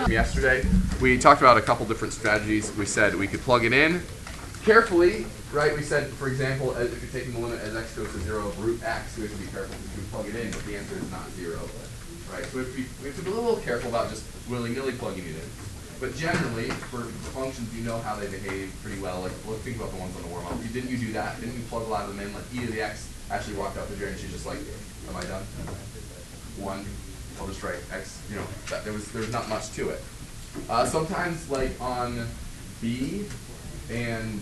Yesterday, we talked about a couple different strategies. We said we could plug it in carefully, right? We said, for example, if you're taking the limit as x goes to 0 of root x, we have to be careful because we plug it in, but the answer is not 0, right? So we have to be a little careful about just willy-nilly plugging it in. But generally, for functions, you know how they behave pretty well. Like, let's think about the ones on the warm-up. Didn't you do that? Didn't you plug a lot of them in? Like e to the x actually walked out the door and she's just like, am I done? 1. I'll just write x. You know, there was not much to it. Sometimes, like on b and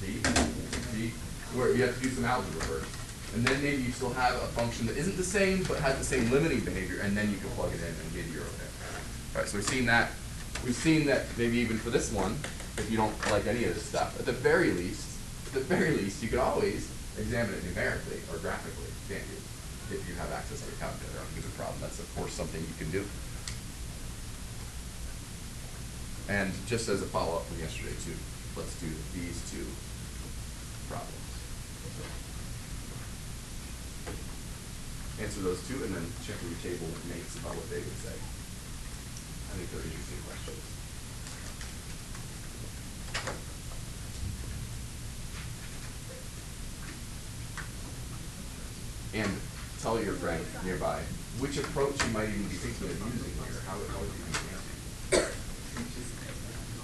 d, where you have to do some algebra first. And then maybe you still have a function that isn't the same, but has the same limiting behavior, and then you can plug it in and get your okay. All right, so we've seen that. We've seen that maybe even for this one, if you don't like any of this stuff, at the very least, you could always examine it numerically or graphically, can't you? If you have access to a calculator on a given problem. That's, of course, something you can do. And just as a follow-up from yesterday, too, let's do these two problems. Answer those two, and then check your table mates about what they would say. I think they're interesting questions. And tell your friend nearby which approach you might even be thinking of using here. How would you be thinking?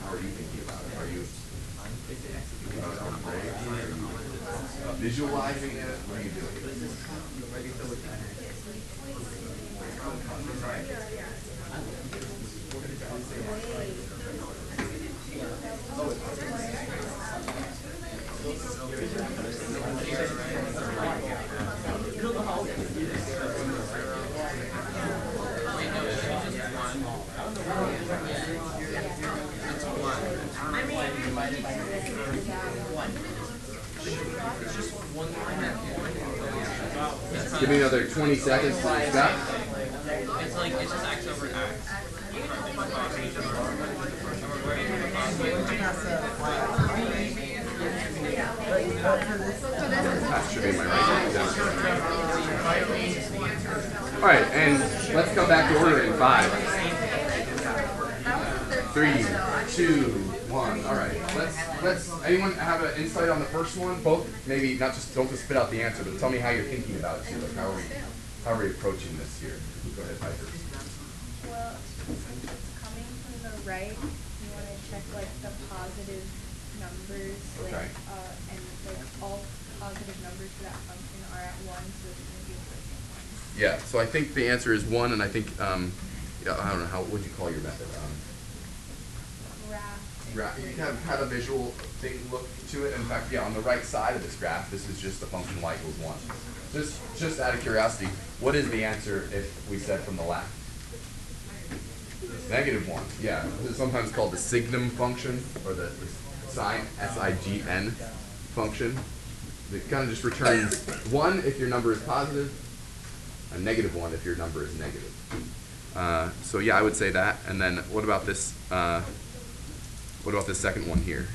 How are you thinking about it? Are you thinking about it on break? Are you visualizing it? What are you doing? Give me another 20 seconds to discuss. It's like, it's just x over x. That should be my right. All right, and let's come back to order in 5, 3, 2, 1. All right, let's. Anyone have an insight on the first one? Both, maybe not just don't just spit out the answer, but tell me how you're thinking about it too. Like how are we approaching this here? Go ahead, Piper. Well, since it's coming from the right, you want to check like the positive numbers, Okay. And like all positive numbers for that function are at 1, so it's going to be approaching 1. Yeah. So I think the answer is 1, and I think yeah, I don't know, how would you call your method? Graph. You can have a visual thing look to it. In fact, yeah, on the right side of this graph, this is just the function y equals 1. Just out of curiosity, what is the answer if we said from the left? -1. Yeah, this is sometimes called the signum function, or the sign, S-I-G-N function. It kind of just returns 1 if your number is positive, and -1 if your number is negative. So yeah, I would say that. And then what about this? What about this second one here?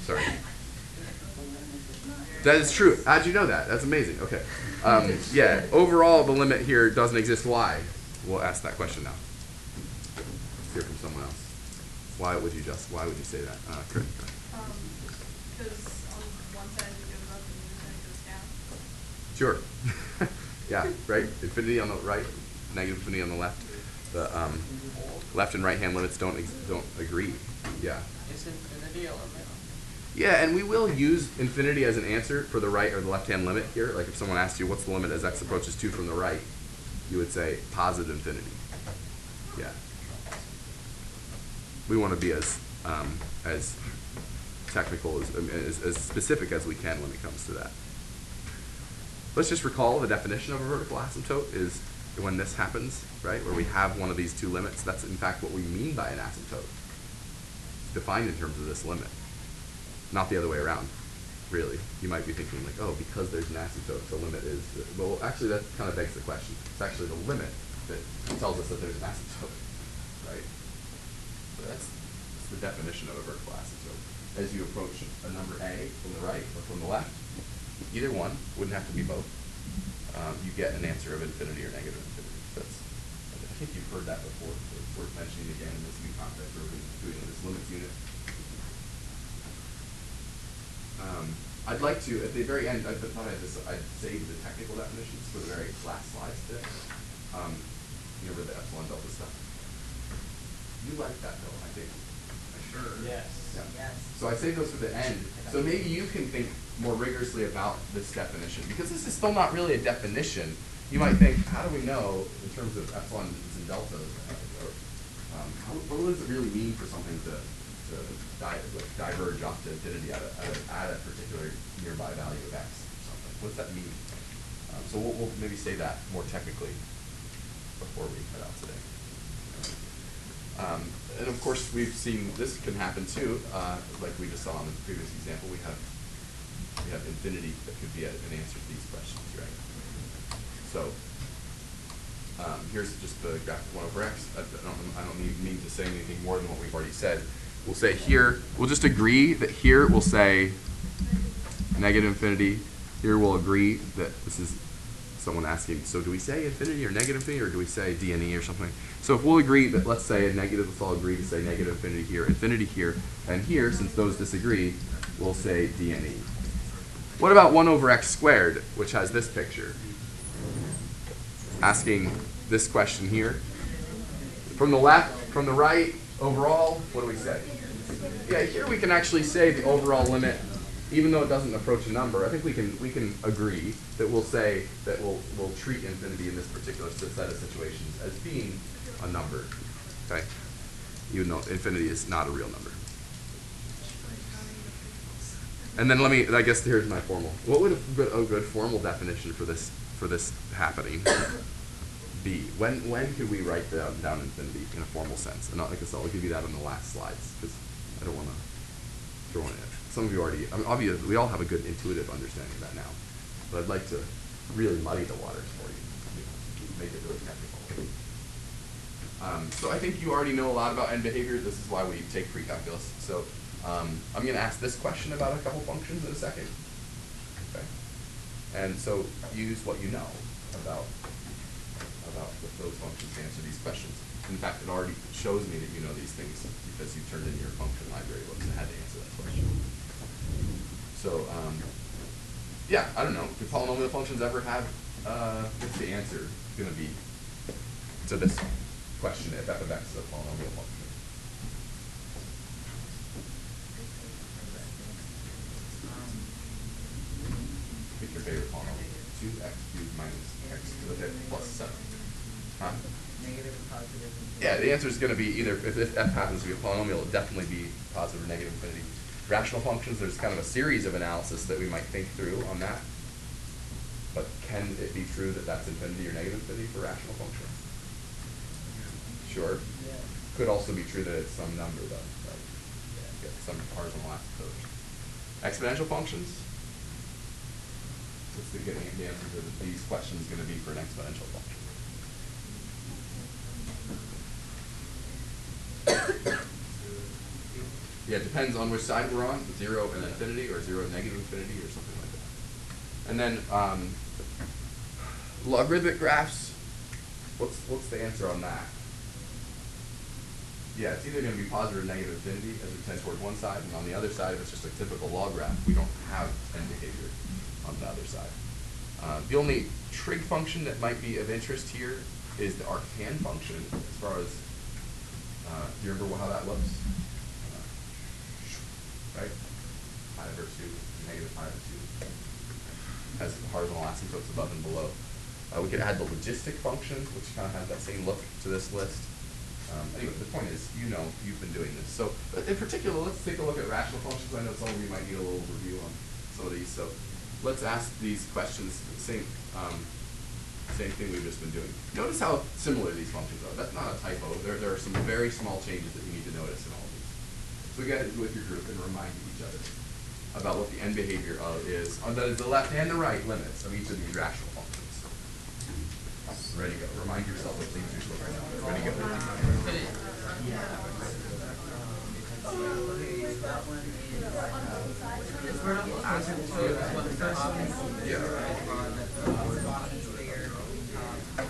Sorry. That is true. How'd you know that? That's amazing. Okay. Yeah. Overall, the limit here doesn't exist. Why? We'll ask that question now. Let's hear from someone else. Why would you say that? Chris. Because on one side it goes up and the other side goes down. Sure. Yeah. Right. Infinity on the right, negative infinity on the left. The left and right hand limits don't agree. Yeah. Is infinity a limit? Yeah, and we will use infinity as an answer for the right or the left-hand limit here. Like if someone asked you what's the limit as x approaches 2 from the right, you would say positive infinity. Yeah. We want to be as technical, as specific as we can when it comes to that. Let's just recall the definition of a vertical asymptote is when this happens, right, where we have one of these two limits. That's in fact what we mean by an asymptote. It's defined in terms of this limit, not the other way around, really. You might be thinking like, oh, because there's an asymptote, the limit is, well, actually that kind of begs the question. It's actually the limit that tells us that there's an asymptote, right? So that's the definition of a vertical asymptote. As you approach a number A from the right or from the left, either one, wouldn't have to be both, you get an answer of infinity or negative infinity. That's that before, so it's worth mentioning again in this new context where we're doing this limits unit. I'd like to, at the very end, I thought I'd save the technical definitions for the very last slides today. You know, where the epsilon delta stuff. You like that though, I think. Sure. Yes. Yeah. Yes. So I save those for the end. So maybe you can think more rigorously about this definition, because this is still not really a definition. You might think, how do we know in terms of epsilon and delta, what does it really mean for something to diverge off to infinity at a particular nearby value of x or something? What does that mean? So we'll maybe say that more technically before we head out today. And of course, we've seen this can happen too. Like we just saw in the previous example, we have infinity that could be an answer to these questions, right? So here's just the graph of 1 over x. I don't mean to say anything more than what we've already said. We'll say here, we'll just agree that here we'll say negative infinity. Here we'll agree that this is someone asking, so do we say infinity or negative infinity, or do we say d and e or something? So if we'll agree that, let's say a negative, let's all agree to say negative infinity here, and here, since those disagree, we'll say d and e. What about 1 over x squared, which has this picture? Asking this question here. From the left, from the right, overall, what do we say? Yeah, here we can actually say the overall limit, even though it doesn't approach a number. I think we can agree that we'll say that we'll treat infinity in this particular set of situations as being a number, okay? Even though infinity is not a real number. And then I guess here's my formal. What would a good formal definition for this happening be? When could we write down infinity in a formal sense? And I guess I'll give you that on the last slides, because I don't want to throw in it. Some of you already, I mean, obviously, we all have a good intuitive understanding of that now. But I'd like to really muddy the waters for you, make it really technical. So I think you already know a lot about end behavior. This is why we take pre-calculus. So I'm going to ask this question about a couple functions in a second. Okay. And so use what you know about those functions to answer these questions. In fact, it already shows me that you know these things because you turned in your function library books and had to answer that question. So, yeah, I don't know. Do polynomial functions ever have, what's the answer going to be to this question if f of x is a polynomial function? Pick your favorite polynomial. 2x cubed minus x to the 5th plus 7. Huh? Negative and positive. Yeah, the answer is going to be either, if f happens to be a polynomial, it'll definitely be positive or negative infinity. Rational functions, there's kind of a series of analysis that we might think through on that. But can it be true that that's infinity or negative infinity for rational function? Sure. Yeah. Could also be true that it's some number though, right? Yeah, some horizontal asymptote. Exponential functions? What's the answer to these questions going to be for an exponential function? Yeah, it depends on which side we're on, 0 and infinity, or 0 and negative infinity, or something like that. And then logarithmic graphs, what's the answer on that? Yeah, it's either going to be positive or negative infinity as we tend toward one side, and on the other side, if it's just a typical log graph, we don't have end behavior on the other side. The only trig function that might be of interest here is the arctan function, as far as, do you remember how that looks? Right? Pi over 2, negative pi over 2. Has horizontal asymptotes above and below. We could add the logistic function, which kind of has that same look to this list. Anyway, the point is, you've been doing this. So, in particular, let's take a look at rational functions. I know some of you might need a little review on some of these. So, let's ask these questions. Same thing we've just been doing. Notice how similar these functions are. That's not a typo. There are some very small changes that you need to notice in all of these. So, get it with your group and remind each other about what the end behavior is on the left and the right limits of each of these rational functions. Ready, go. Remind yourself of things you're supposed to know. Ready, go. Yeah.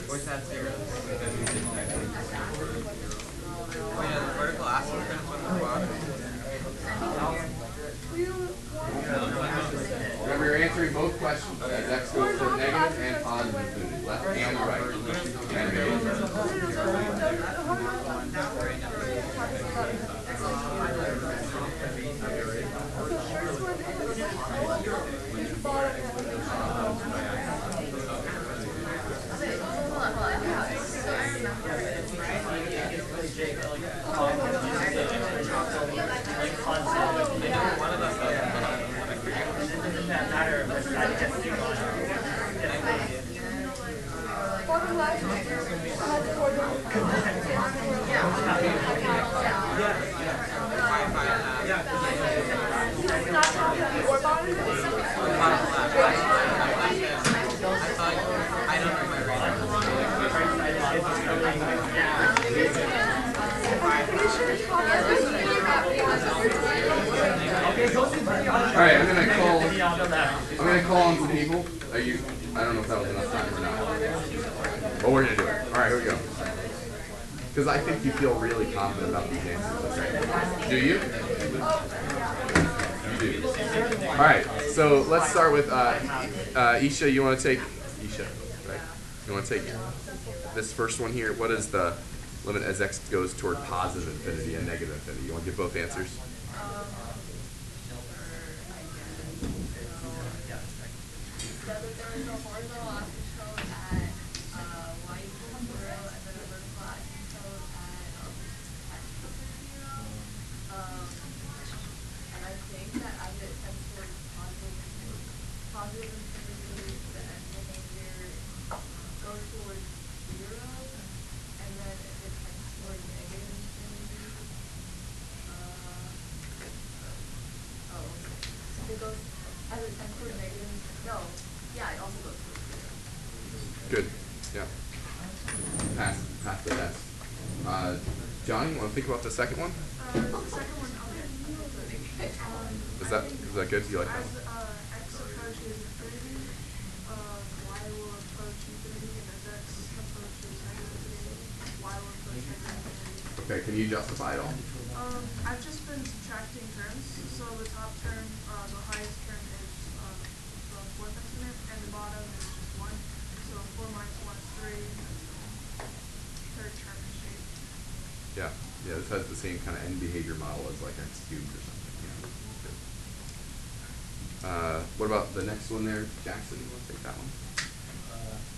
What's that zero? I don't know my All right, I'm gonna call on some people. Are you? I don't know if that was enough time or not. But we're gonna do it. All right, here we go. Because I think you feel really confident about these answers. Okay. Do you? You do. All right. So let's start with Isha. You want to take Isha, right? You want to take this first one here. What is the limit as x goes toward positive infinity and negative infinity? You want to give both answers? Good. Yeah. Pass the test. Johnny, you want to think about the second one? The second one, Is that good? Do you like that? as x approaches infinity, y will approach infinity, and as x approaches negative infinity, y will approach negative infinity. Okay, can you justify it all? I've just been subtracting terms, so the top term, the highest term is the fourth exponent, and the bottom is just 1. So 4 minus 1 is 3, and the third term is shaped. Yeah. Yeah, this has the same kind of end behavior model as like x cubed or something. Yeah. Good. What about the next one there, Jackson? You want to take that one?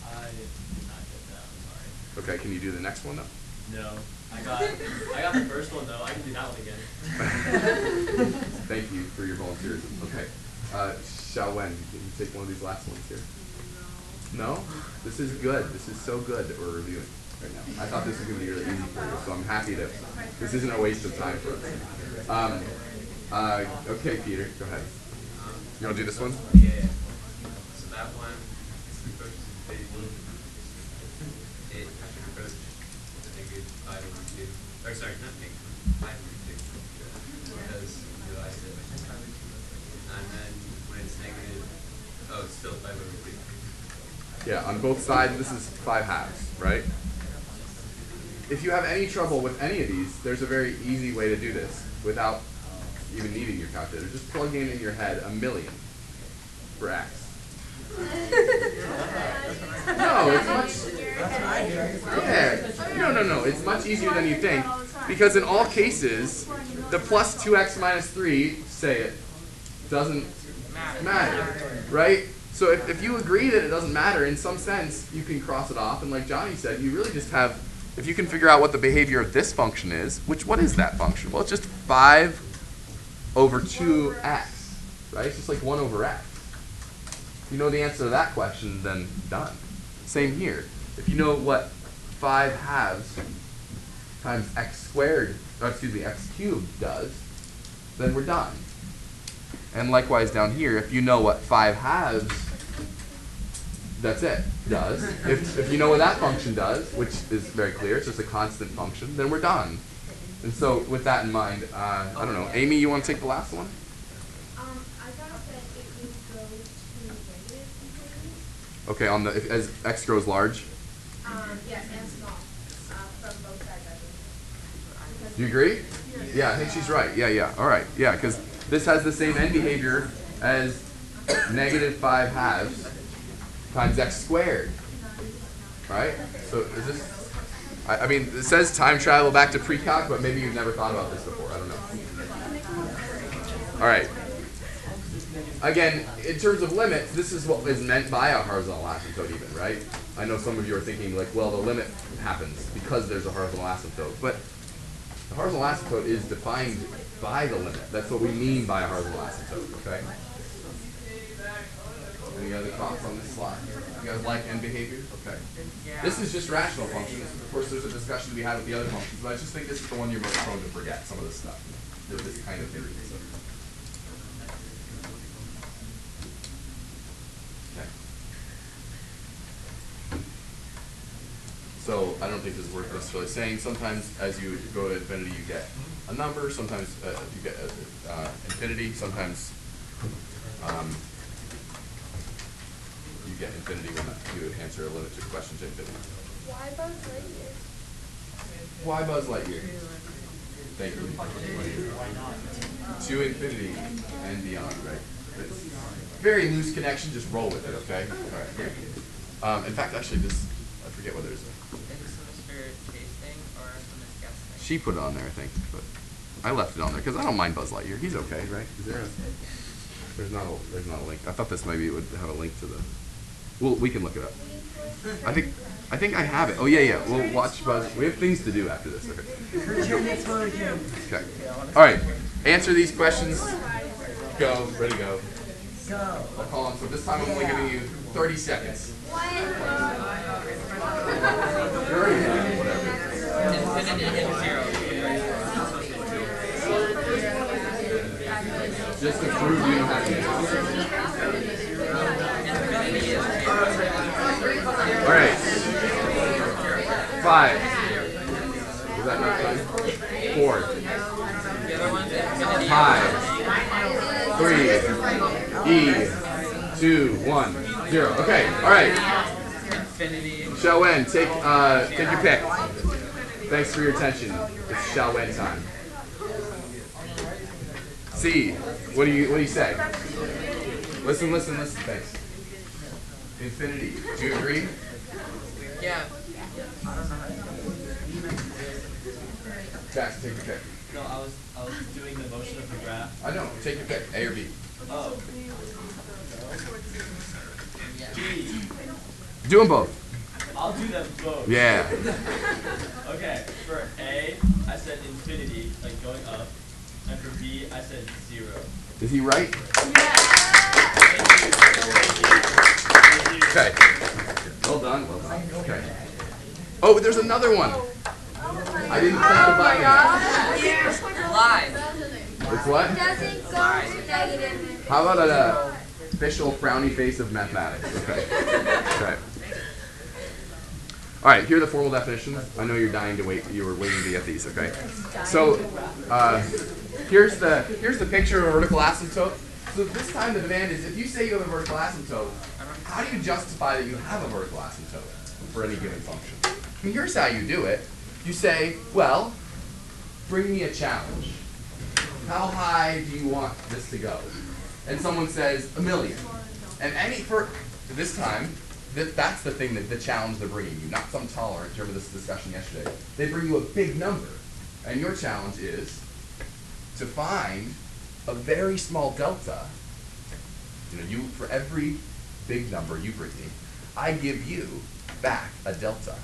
I did not get that. I'm sorry. Okay, can you do the next one though? No, I got the first one though. I can do that one again. Thank you for your volunteerism. Okay. Xiaowen, can you take one of these last ones here? No? This is good. This is so good that we're reviewing right now. I thought this was going to be really easy for you, so I'm happy to. This isn't a waste of time for us. Okay, Peter, go ahead. You want to do this one? Yeah. So that one approaches infinity. It should approach negative 5 over 2. Or sorry, not negative 5 over 2. Because you realize it. And then when it's negative, oh, it's still 5 over 2. Yeah, on both sides, this is 5 halves, right? If you have any trouble with any of these, there's a very easy way to do this without even needing your calculator. Just plug in your head 1,000,000 for x. No, it's much. Yeah. No. It's much easier than you think, because in all cases, the plus 2x minus 3, say it, doesn't matter, right? So if you agree that it doesn't matter, in some sense, you can cross it off. And like Johnny said, you really just have, if you can figure out what the behavior of this function is, what is that function? Well, it's just 5 over 2x, right? It's just like 1 over x. If you know the answer to that question, then done. Same here. If you know what 5 halves times x squared, or excuse me, x cubed does, then we're done. And likewise down here, if you know what 5 halves, that's it, does. If you know what that function does, which is very clear, it's just a constant function, then we're done. And so with that in mind, I don't know, Amy, you want to take the last one? I thought that it would go to negative infinity. Okay, on the as x grows large. Yes, and small. From both sides, I believe. Do you agree? Yeah, I think she's right. Yeah. All right. Yeah, because this has the same end behavior as negative 5 halves times x squared. Right? So is this? I mean, it says time travel back to PRECALC, but maybe you've never thought about this before. I don't know. All right. Again, in terms of limits, this is what is meant by a horizontal asymptote even, right? I know some of you are thinking like, well, the limit happens because there's a horizontal asymptote. But the horizontal asymptote is defined by the limit. That's what we mean by a horizontal asymptote, okay? Any other thoughts on this slide? You guys like end behavior? Okay. This is just rational functions. Of course, there's a discussion to be had with the other functions, but I just think this is the one you're most prone to forget, some of this stuff. This kind of theory. Okay. So I don't think this is worth necessarily saying. Sometimes as you go to infinity, you get a number. Sometimes you get infinity. Sometimes you get infinity when you answer a limited question to infinity. Why Buzz Lightyear? Why Buzz Lightyear? Thank you. To infinity and beyond, right? It's very loose connection. Just roll with it, okay? All right. In fact, actually, I forget whether there's a. She put it on there, I think, but I left it on there because I don't mind Buzz Lightyear. He's okay, right? Is there there's not a link. I thought this maybe would have a link to the. Well, we can look it up. I think I have it. Oh yeah. We'll watch Buzz. We have things to do after this. Okay. Okay. All right. Answer these questions. Go. Ready to go. Go. I'll call them. So this time I'm only giving you 30 seconds. You're already done. Whatever. Infinity and 0. Just to prove you know how to do it. All right. 5. Is that not time? 4. 5. 3. E. 2. 1. 0. Okay. All right. Shall Wen, take your pick. Thanks for your attention. It's Shall Wen time. C. What do you say? Listen. Thanks. Infinity. Do you agree? Yeah. Jackson, take your pick. No, I was doing the motion of the graph. I know. Take your pick. A or B. Oh. B. Do them both. I'll do them both. Yeah. Okay. For A, I said infinity, like going up. And for B, I said 0. Is he right? Thank you. Okay. Well done. Okay. Oh, but there's another one. I didn't click the button. Live. It's what? Doesn't go to negative. How about an official frowny face of mathematics? Okay. Okay. All right, here are the formal definitions. I know you're dying to wait. You were waiting to get these. Okay. So here's the picture of a vertical asymptote. So this time the demand is, if you say you have a vertical asymptote, how do you justify that you have a vertical asymptote for any given function? I mean, here's how you do it. You say, well, bring me a challenge. How high do you want this to go? And someone says 1,000,000. And for this time, that's the thing, that the challenge they're bringing you, not some tolerance. Remember this discussion yesterday. They bring you a big number, and your challenge is to find a very small delta. For every big number you bring me, I give you back a delta.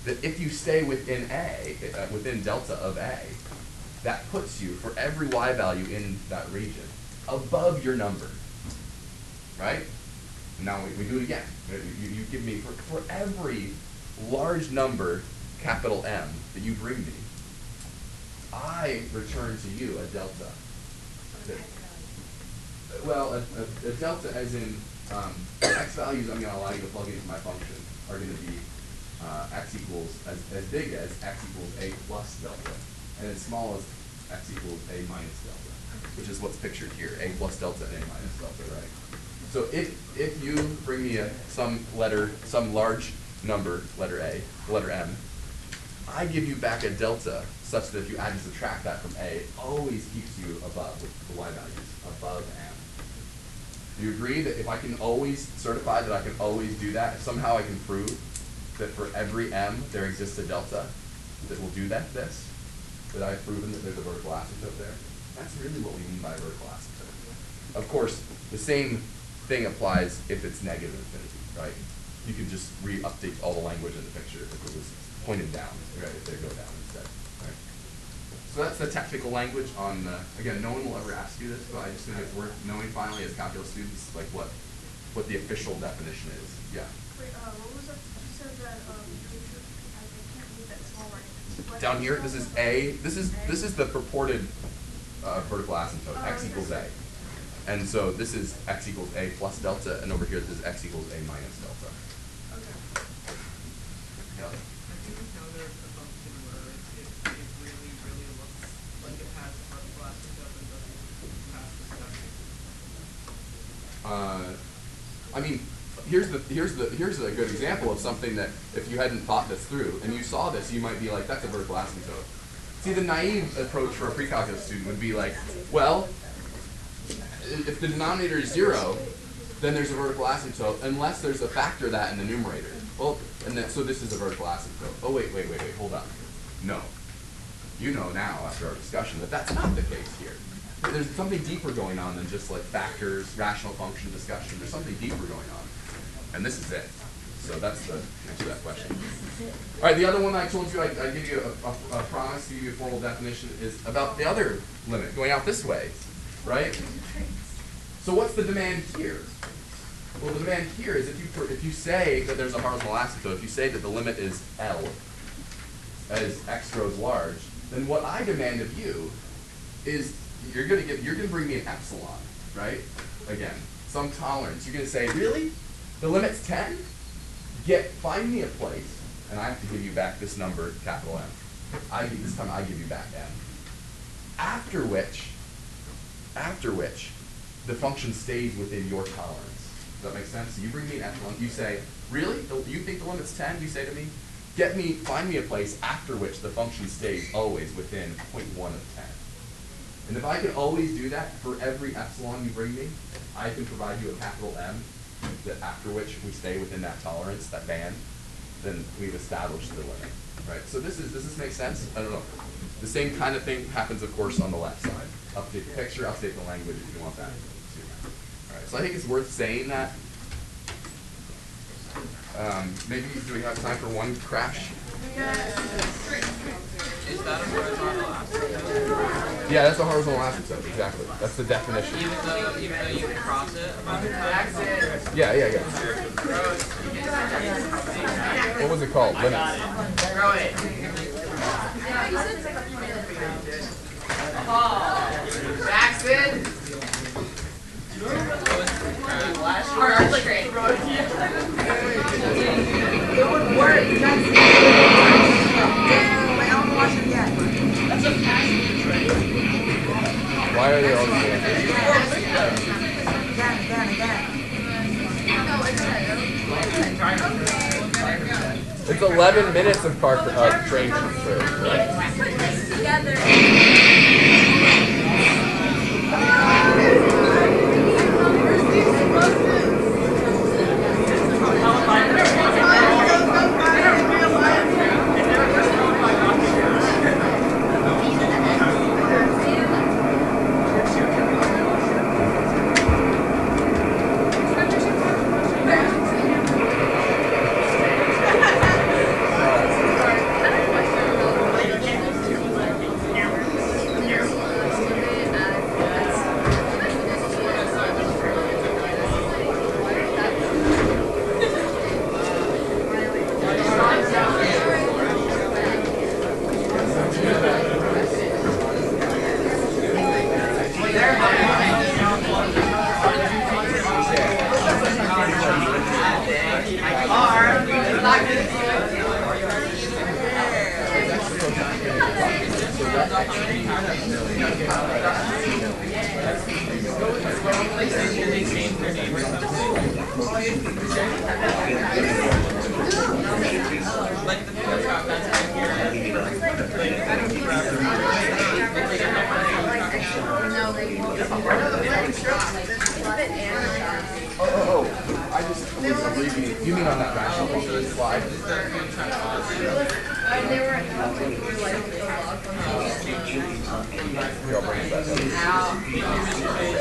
That if you stay within within delta of A, that puts you, for every y value in that region, above your number, right? Now we do it again. You give me, for every large number, capital M, that you bring me, I return to you a delta. Well, a delta as in x values I'm going to allow you to plug into my function are going to be x equals, as big as x equals a plus delta, and as small as x equals a minus delta, which is what's pictured here, a plus delta and a minus delta, right? So if you bring me some large number, letter A, letter M, I give you back a delta such that if you add and subtract that from A, it always keeps you above with the y values, above M. Do you agree that if I can always certify that I can always do that, if somehow I can prove that for every M there exists a delta that will do that I've proven that there's a vertical asymptote there? That's really what we mean by vertical asymptote. Of course, the same thing applies if it's negative infinity, right? You can just re-update all the language in the picture if it was pointed down, right? If they go down instead, right? So that's the technical language on, again, no one will ever ask you this, but I just think it's worth knowing finally as calculus students, like what what the official definition is. Yeah. Wait, what was that? You said that I can't read that small writing. Down here, this is A. This is the purported vertical asymptote. X equals A. And so this is x equals A plus delta, and over here this is x equals A minus delta. Okay. Yeah. I didn't know there's a function where it really, really looks like it has a vertical asymptote and doesn't pass the stuff. I mean, here's a good example of something that if you hadn't thought this through and you saw this, you might be like, that's a vertical asymptote. See, the naive approach for a pre-calculus student would be like, well, if the denominator is 0, then there's a vertical asymptote unless there's a factor of that in the numerator. Well, and then so this is a vertical asymptote. Oh wait, hold on. No. You know now after our discussion that that's not the case here. There's something deeper going on than just like factors, rational function discussion. There's something deeper going on. And this is it. So that's the answer to that question. All right, the other one I told you, I give you a promise to give you a formal definition is about the other limit, going out this way, right? So what's the demand here? Well, the demand here is if you say that there's a horizontal asymptote, if you say that the limit is L as x grows large, then what I demand of you is you're gonna bring me an epsilon, right? Again, some tolerance. You're gonna say, really? The limit's 10? Find me a place, and I have to give you back this number, capital M. This time I give you back M. After which, the function stays within your tolerance. Does that make sense? So you bring me an epsilon, you say, really? You think the limit's 10? You say to me, find me a place after which the function stays always within 0.1 of 10. And if I can always do that for every epsilon you bring me, I can provide you a capital M, that after which we stay within that tolerance, that band, then we've established the limit, right? So does this make sense? I don't know. The same kind of thing happens, of course, on the left side. Update the picture, update the language if you want that. All right, so I think it's worth saying that. Maybe, do we have time for one crash? Is that a horizontal asymptote? Yeah, that's a horizontal asymptote, exactly. That's the definition. Even though you cross it a bunch of times? Yeah. What was it called? Limits. Throw it. Jackson! It would work. Why are they all the same? It's 11 minutes of train transfer, right? I just was abbreviating. You mean on that rational function slide? Here, I'll bring it back up.